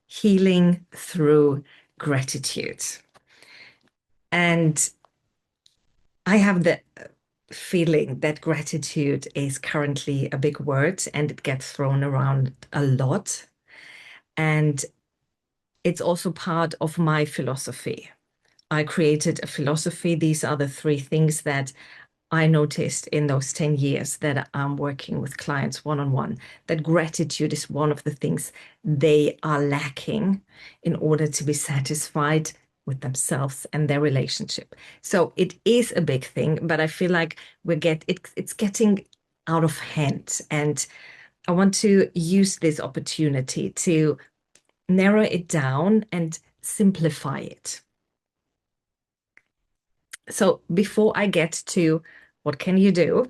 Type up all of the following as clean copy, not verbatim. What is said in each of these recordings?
healing through gratitude. And I have the feeling that gratitude is currently a big word and it gets thrown around a lot. And it's also part of my philosophy. I created a philosophy. These are the three things that I noticed in those 10 years that I'm working with clients one-on-one, that gratitude is one of the things they are lacking in order to be satisfied with themselves and their relationship. So it is a big thing, but I feel like it's getting out of hand. And I want to use this opportunity to narrow it down and simplify it. So before I get to what can you do,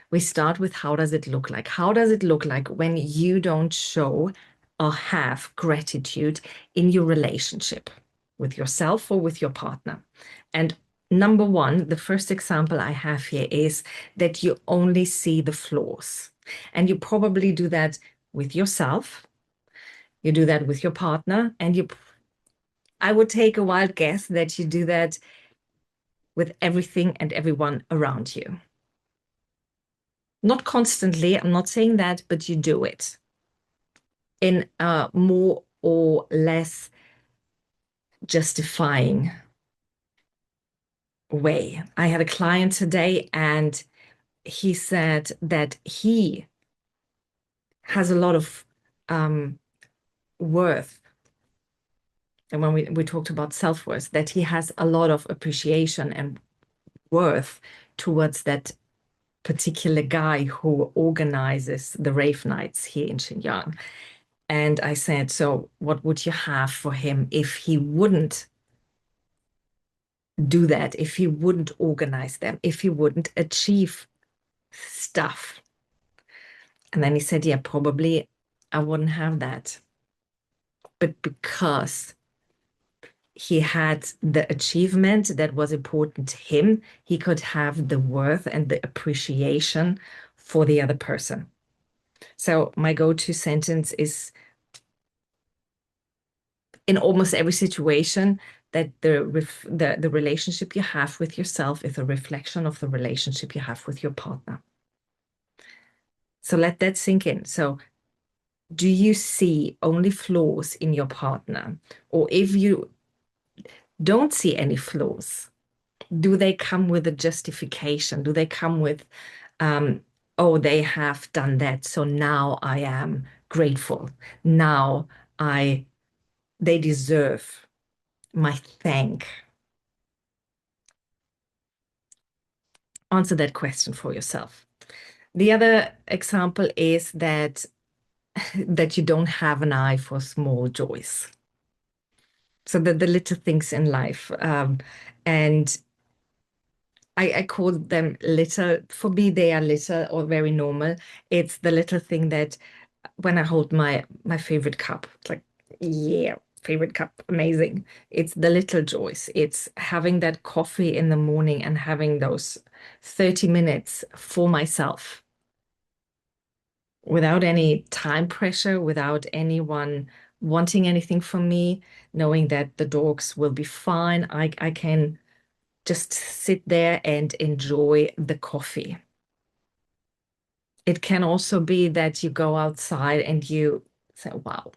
we start with how does it look like? How does it look like when you don't show or have gratitude in your relationship with yourself or with your partner? And number one, the first example I have here is that you only see the flaws. And you probably do that with yourself. You do that with your partner. And I would take a wild guess that you do that with everything and everyone around you. Not constantly, I'm not saying that, but you do it in a more or less justifying way. I had a client today and he said that he has a lot of worth. And when we talked about self-worth, that he has a lot of appreciation and worth towards that particular guy who organizes the rave nights here in Xinjiang. And I said, so what would you have for him if he wouldn't do that, if he wouldn't organize them, if he wouldn't achieve stuff? And then he said, yeah, probably I wouldn't have that. But because he had the achievement that was important to him, he could have the worth and the appreciation for the other person. So my go-to sentence is in almost every situation that the relationship you have with yourself is a reflection of the relationship you have with your partner. So let that sink in. So do you see only flaws in your partner? Or if you don't see any flaws, do they come with a justification? Do they come with, oh, they have done that, so now I am grateful. Now they deserve my thank. Answer that question for yourself. The other example is that you don't have an eye for small joys. So the little things in life. And I call them little. For me, they are little or very normal. It's the little thing that when I hold my favorite cup, it's like, yeah, favorite cup, amazing. It's the little joys. It's having that coffee in the morning and having those 30 minutes for myself without any time pressure, without anyone wanting anything from me, knowing that the dogs will be fine. I can just sit there and enjoy the coffee. It can also be that you go outside and you say, wow,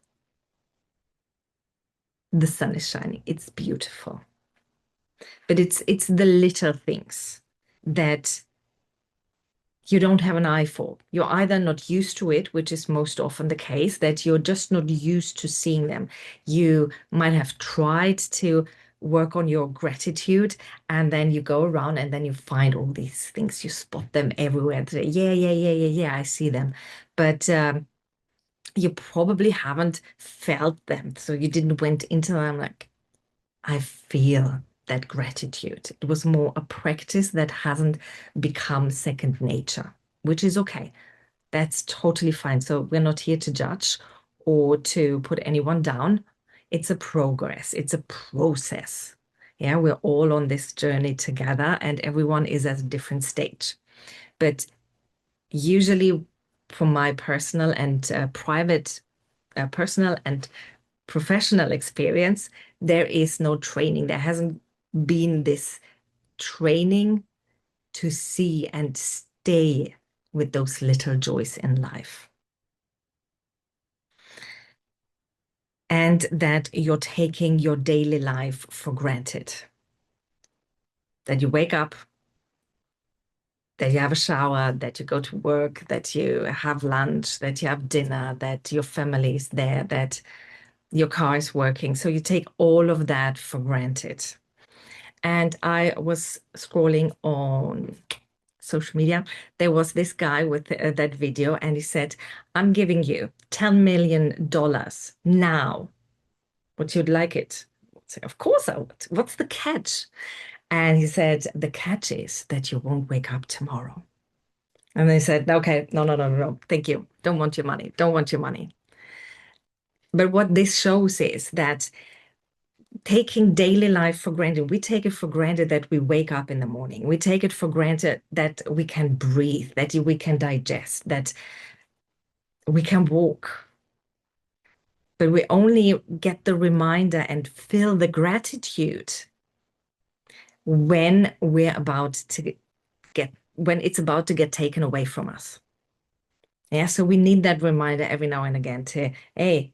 the sun is shining. It's beautiful. But it's the little things that you don't have an eye for. You're either not used to it, which is most often the case, that you're just not used to seeing them. You might have tried to work on your gratitude, and then you go around and then you find all these things. You spot them everywhere. Yeah, I see them. But you probably haven't felt them. So you didn't went into them like, I feel that gratitude. It was more a practice that hasn't become second nature, which is okay. That's totally fine. So we're not here to judge or to put anyone down. It's a progress. It's a process. Yeah, we're all on this journey together and everyone is at a different stage. But usually from my personal and personal and professional experience, there is no training. There hasn't been this training to see and stay with those little joys in life. And that you're taking your daily life for granted. That you wake up, that you have a shower, that you go to work, that you have lunch, that you have dinner, that your family is there, that your car is working. So you take all of that for granted. And I was scrolling on social media. There was this guy with that video, and he said, I'm giving you $10 million now. Would you like it? I would say, of course I would. What's the catch? And he said, the catch is that you won't wake up tomorrow. And they said, okay, no, thank you. Don't want your money. Don't want your money. But what this shows is that taking daily life for granted, we take it for granted that we wake up in the morning. We take it for granted that we can breathe, that we can digest, that we can walk. But we only get the reminder and feel the gratitude when when it's about to get taken away from us. Yeah, so we need that reminder every now and again to, hey,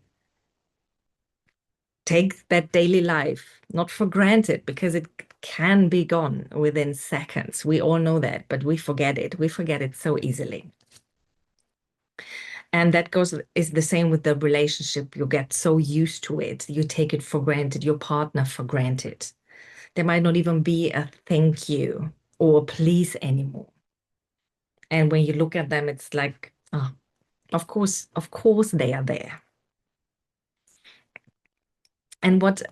take that daily life, not for granted, because it can be gone within seconds. We all know that, but we forget it. We forget it so easily. And that is the same with the relationship. You get so used to it. You take it for granted, your partner for granted. There might not even be a thank you or please anymore. And when you look at them, it's like, oh, of course they are there. And what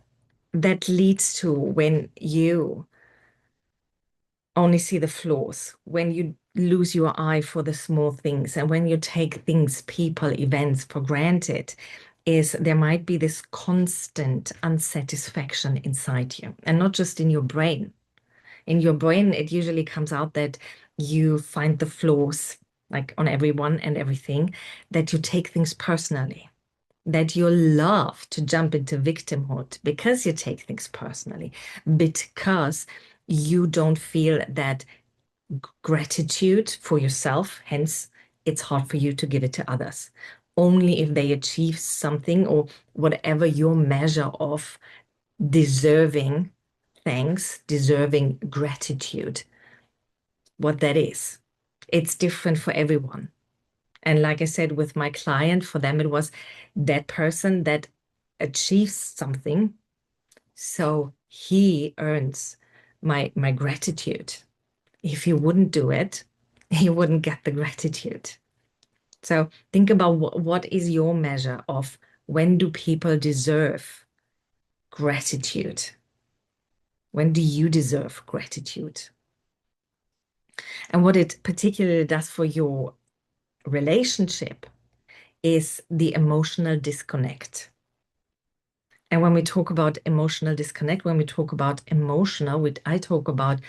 that leads to when you only see the flaws, when you lose your eye for the small things, and when you take things, people, events for granted, is there might be this constant unsatisfaction inside you, and not just in your brain. In your brain, it usually comes out that you find the flaws, like on everyone and everything, that you take things personally, that you love to jump into victimhood because you take things personally, because you don't feel that gratitude for yourself. Hence, it's hard for you to give it to others. Only if they achieve something or whatever your measure of deserving thanks, deserving gratitude, what that is. It's different for everyone. And like I said, with my client, for them, it was that person that achieves something. So he earns my gratitude. If he wouldn't do it, he wouldn't get the gratitude. So think about what is your measure of when do people deserve gratitude? When do you deserve gratitude? And what it particularly does for your relationship is the emotional disconnect. And when we talk about emotional disconnect, when we talk about emotional, what I talk about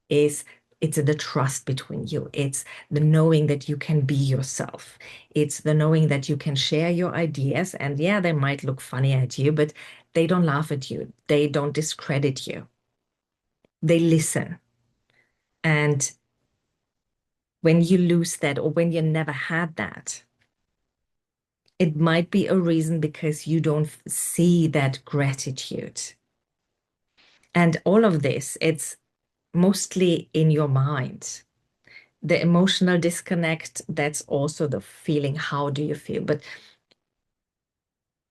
is it's the trust between you. It's the knowing that you can be yourself. It's the knowing that you can share your ideas. And yeah, they might look funny at you, but they don't laugh at you. They don't discredit you. They listen. And when you lose that, or when you never had that, it might be a reason because you don't see that gratitude. And all of this, it's mostly in your mind. The emotional disconnect, that's also the feeling. How do you feel? But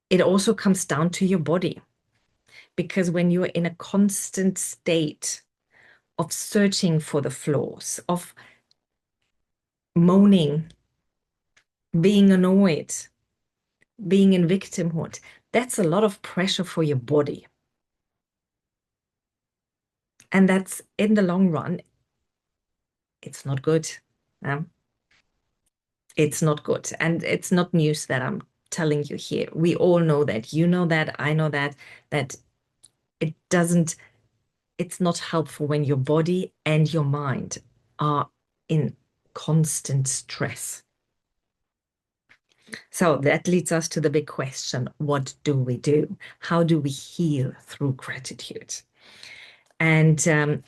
it also comes down to your body. Because when you're in a constant state of searching for the flaws, of moaning, being annoyed, being in victimhood, that's a lot of pressure for your body. And that's, in the long run, it's not good. It's not good. And it's not news that I'm telling you here. We all know that. You know that. I know that it doesn't, it's not helpful when your body and your mind are in constant stress. So that leads us to the big question, what do we do? How do we heal through gratitude? And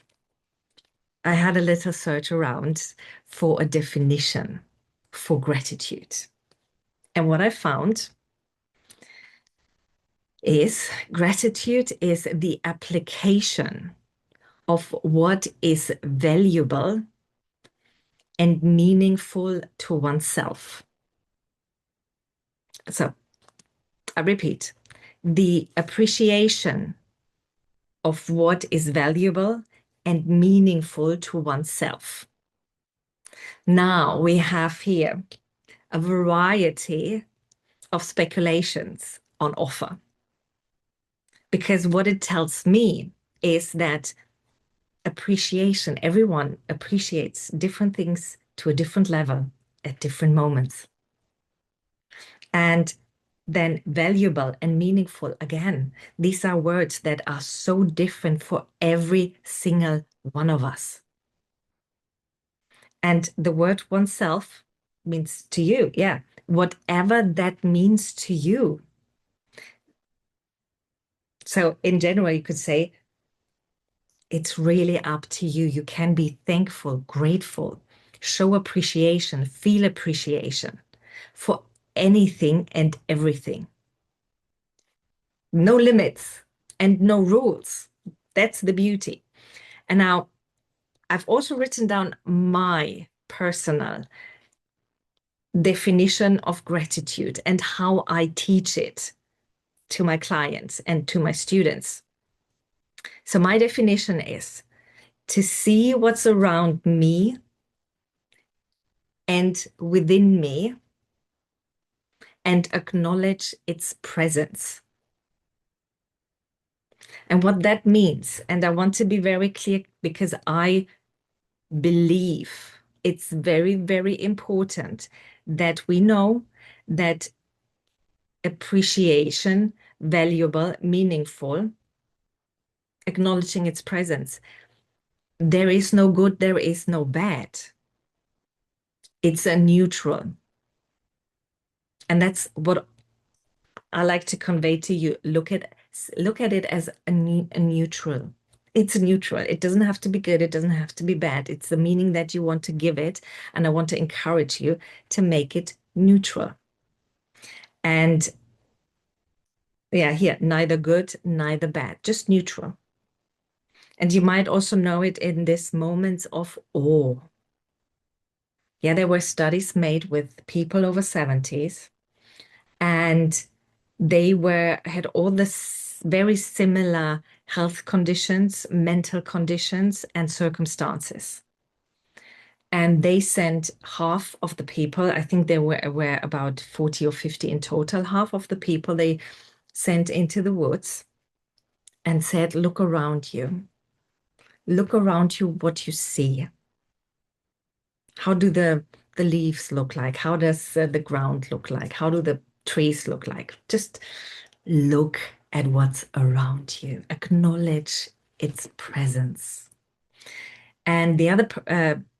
I had a little search around for a definition for gratitude. And what I found is gratitude is the application of what is valuable and meaningful to oneself. So I repeat, the appreciation of what is valuable and meaningful to oneself. Now we have here a variety of speculations on offer. Because what it tells me is that appreciation, everyone appreciates different things to a different level at different moments. And then valuable and meaningful, again, these are words that are so different for every single one of us. And the word oneself means to you, yeah, whatever that means to you. So in general, you could say, it's really up to you. You can be thankful, grateful, show appreciation, feel appreciation for anything and everything. No limits and no rules. That's the beauty. And now I've also written down my personal definition of gratitude and how I teach it to my clients and to my students. So my definition is to see what's around me and within me and acknowledge its presence. And what that means, and I want to be very clear because I believe it's very, very important that we know that appreciation, valuable, meaningful, acknowledging its presence. There is no good, there is no bad. It's a neutral. And that's what I like to convey to you. Look at it as a neutral. It's neutral. It doesn't have to be good. It doesn't have to be bad. It's the meaning that you want to give it. And I want to encourage you to make it neutral. And yeah, here, neither good, neither bad, just neutral. And you might also know it in this moments of awe. Yeah, there were studies made with people over 70s, and they had all this very similar health conditions, mental conditions, and circumstances. And they sent half of the people, I think there were about 40 or 50 in total, half of the people they sent into the woods and said, look around you. Look around you what you see. How do the leaves look like? How does the ground look like? How do the trees look like? Just look at what's around you. Acknowledge its presence. And the other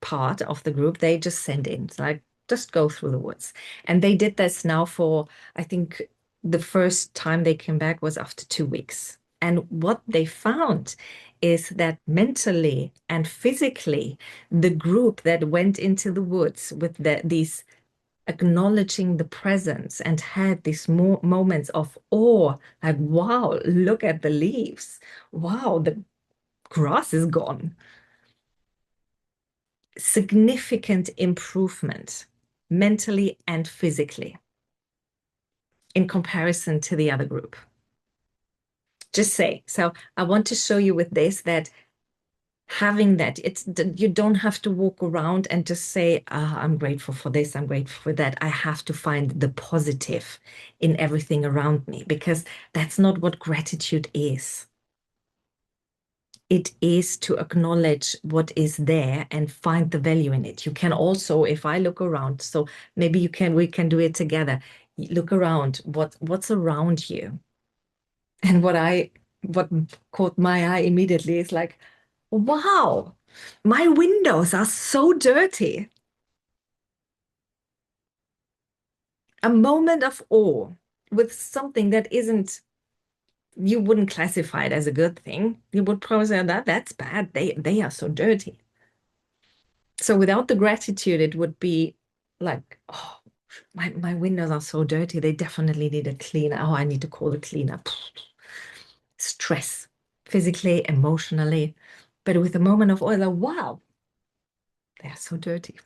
part of the group, they just sent in, like, just go through the woods. And they did this now for, I think, the first time they came back was after 2 weeks. And what they found is that mentally and physically, the group that went into the woods with these acknowledging the presence and had these moments of awe, like, wow, look at the leaves. Wow, the grass is gone. Significant improvement mentally and physically in comparison to the other group. Just say. So I want to show you with this that having that, you don't have to walk around and just say, I'm grateful for this, I'm grateful for that. I have to find the positive in everything around me, because that's not what gratitude is. It is to acknowledge what is there and find the value in it. You can also, if I look around, so maybe we can do it together. Look around, what's around you. And what caught my eye immediately is like, wow, my windows are so dirty. a moment of awe with something that isn't, you wouldn't classify it as a good thing. You would probably say that that's bad. They are so dirty. So without the gratitude, it would be like, oh, my windows are so dirty. They definitely need a cleaner. Oh, I need to call the cleaner. Stress, physically, emotionally. But with a moment of awe, like, wow, they are so dirty.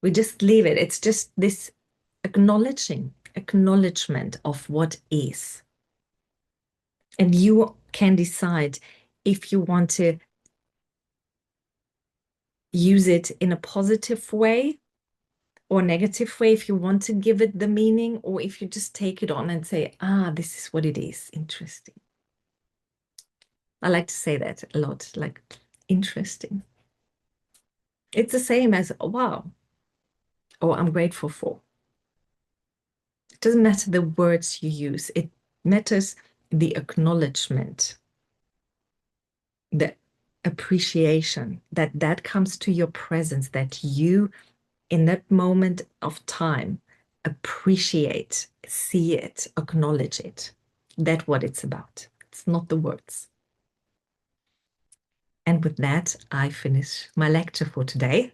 We just leave it. It's just this acknowledgement of what is. And you can decide if you want to use it in a positive way or negative way, if you want to give it the meaning, or if you just take it on and say, this is what it is. Interesting. I like to say that a lot, like, interesting. It's the same as, oh, wow, or I'm grateful for. It doesn't matter the words you use. It matters the acknowledgement, the appreciation that comes to your presence, that you, in that moment of time, appreciate, see it, acknowledge it. That's what it's about. It's not the words. And with that, I finish my lecture for today.